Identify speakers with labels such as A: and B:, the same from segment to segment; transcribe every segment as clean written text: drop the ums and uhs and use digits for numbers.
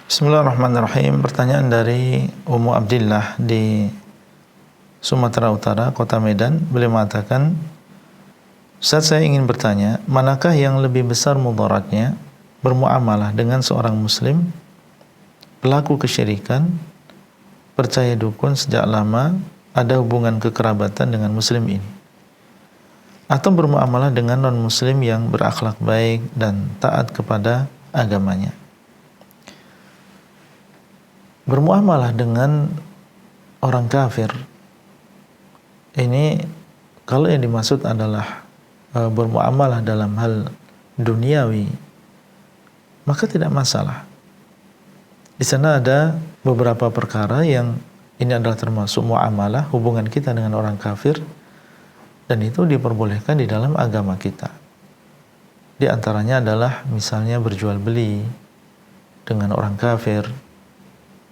A: Bismillahirrahmanirrahim. Pertanyaan dari Ummu Abdillah di Sumatera Utara, Kota Medan. Beliau mengatakan, Ustaz, saya ingin bertanya, manakah yang lebih besar mudaratnya bermuamalah dengan seorang muslim, pelaku kesyirikan, percaya dukun sejak lama, ada hubungan kekerabatan dengan muslim ini, atau bermuamalah dengan non-muslim yang berakhlak baik dan taat kepada agamanya? Bermuamalah dengan orang kafir ini, kalau yang dimaksud adalah bermuamalah dalam hal duniawi, maka tidak masalah. Di sana ada beberapa perkara yang ini adalah termasuk muamalah, hubungan kita dengan orang kafir, dan itu diperbolehkan di dalam agama kita. Di antaranya adalah misalnya berjual beli dengan orang kafir.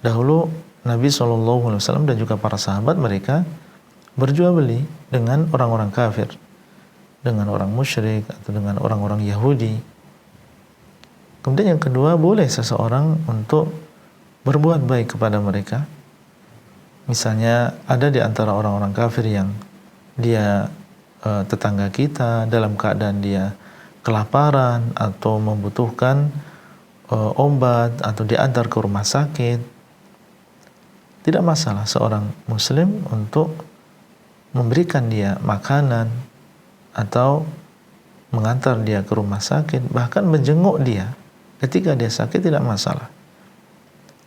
A: Dahulu Nabi SAW dan juga para sahabat mereka berjual beli dengan orang-orang kafir, dengan orang musyrik atau dengan orang-orang Yahudi. Kemudian yang kedua, boleh seseorang untuk berbuat baik kepada mereka. Misalnya ada di antara orang-orang kafir yang dia tetangga kita, dalam keadaan dia kelaparan atau membutuhkan obat atau diantar ke rumah sakit. Tidak masalah seorang muslim untuk memberikan dia makanan atau mengantar dia ke rumah sakit, bahkan menjenguk dia ketika dia sakit, tidak masalah.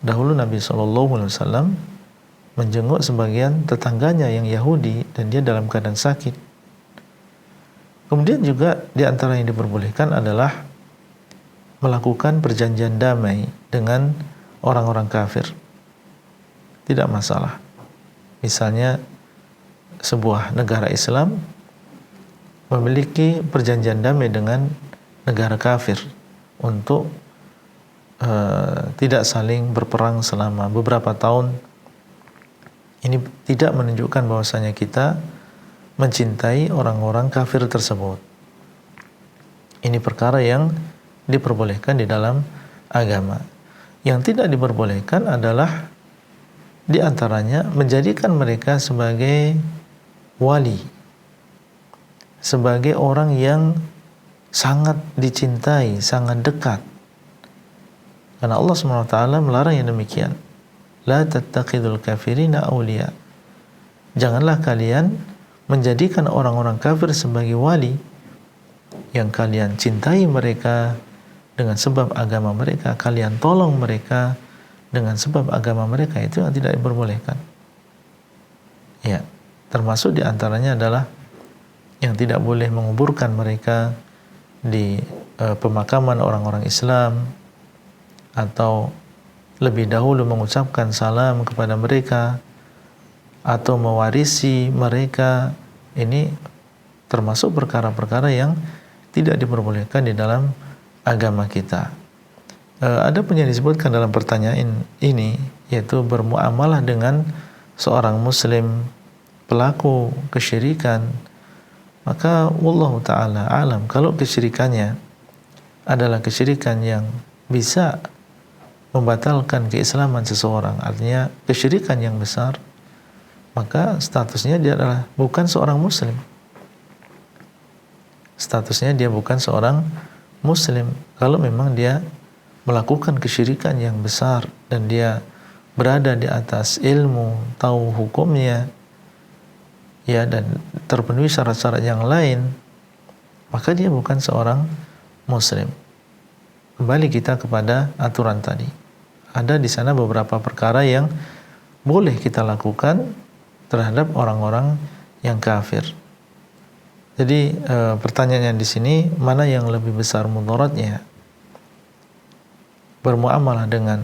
A: Dahulu Nabi SAW menjenguk sebagian tetangganya yang Yahudi dan dia dalam keadaan sakit. Kemudian juga di antara yang diperbolehkan adalah melakukan perjanjian damai dengan orang-orang kafir. Tidak masalah. Misalnya sebuah negara Islam memiliki perjanjian damai dengan negara kafir untuk tidak saling berperang selama beberapa tahun. Ini tidak menunjukkan bahwasanya kita mencintai orang-orang kafir tersebut. Ini perkara yang diperbolehkan di dalam agama. Yang tidak diperbolehkan adalah di antaranya menjadikan mereka sebagai wali, sebagai orang yang sangat dicintai, sangat dekat. Karena Allah SWT melarang yang demikian. La tattakhidul kafirina awliya. Janganlah kalian menjadikan orang-orang kafir sebagai wali yang kalian cintai mereka dengan sebab agama mereka, kalian tolong mereka dengan sebab agama mereka, itu yang tidak diperbolehkan. Ya, termasuk diantaranya adalah yang tidak boleh menguburkan mereka di pemakaman orang-orang Islam, atau lebih dahulu mengucapkan salam kepada mereka, atau mewarisi mereka. Ini termasuk perkara-perkara yang tidak diperbolehkan di dalam agama kita. Ada pun yang disebutkan dalam pertanyaan ini, yaitu bermuamalah dengan seorang muslim pelaku kesyirikan. Maka wallahu ta'ala alam, kalau kesyirikannya adalah kesyirikan yang bisa membatalkan keislaman seseorang, artinya kesyirikan yang besar, maka statusnya dia adalah bukan seorang muslim. Statusnya dia bukan seorang muslim kalau memang dia melakukan kesyirikan yang besar dan dia berada di atas ilmu, tahu hukumnya, ya, dan terpenuhi syarat-syarat yang lain, maka dia bukan seorang muslim. Kembali kita kepada aturan tadi. Ada di sana beberapa perkara yang boleh kita lakukan terhadap orang-orang yang kafir. Jadi pertanyaannya di sini, mana yang lebih besar mudaratnya? Bermuamalah dengan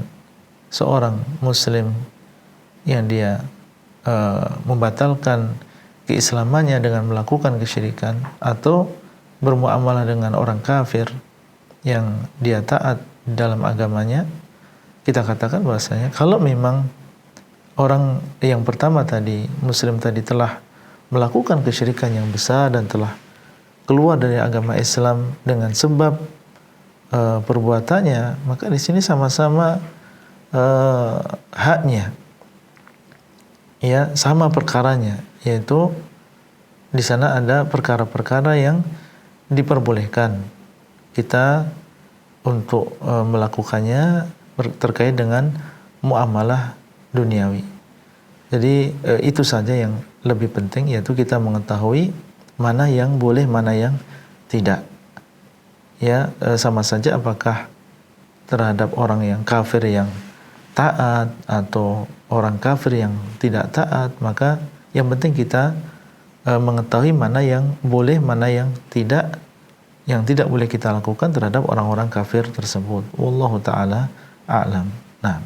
A: seorang muslim yang dia membatalkan keislamannya dengan melakukan kesyirikan, atau bermuamalah dengan orang kafir yang dia taat dalam agamanya? Kita katakan bahwasanya kalau memang orang yang pertama tadi, muslim tadi, telah melakukan kesyirikan yang besar dan telah keluar dari agama Islam dengan sebab perbuatannya, maka di sini sama-sama haknya, ya sama perkaranya, yaitu di sana ada perkara-perkara yang diperbolehkan kita untuk melakukannya terkait dengan muamalah duniawi. Jadi itu saja yang lebih penting, yaitu kita mengetahui mana yang boleh, mana yang tidak. Ya, sama saja apakah terhadap orang yang kafir yang taat atau orang kafir yang tidak taat, maka yang penting kita mengetahui mana yang boleh, mana yang tidak boleh kita lakukan terhadap orang-orang kafir tersebut. Wallahu taala a'lam. Nah,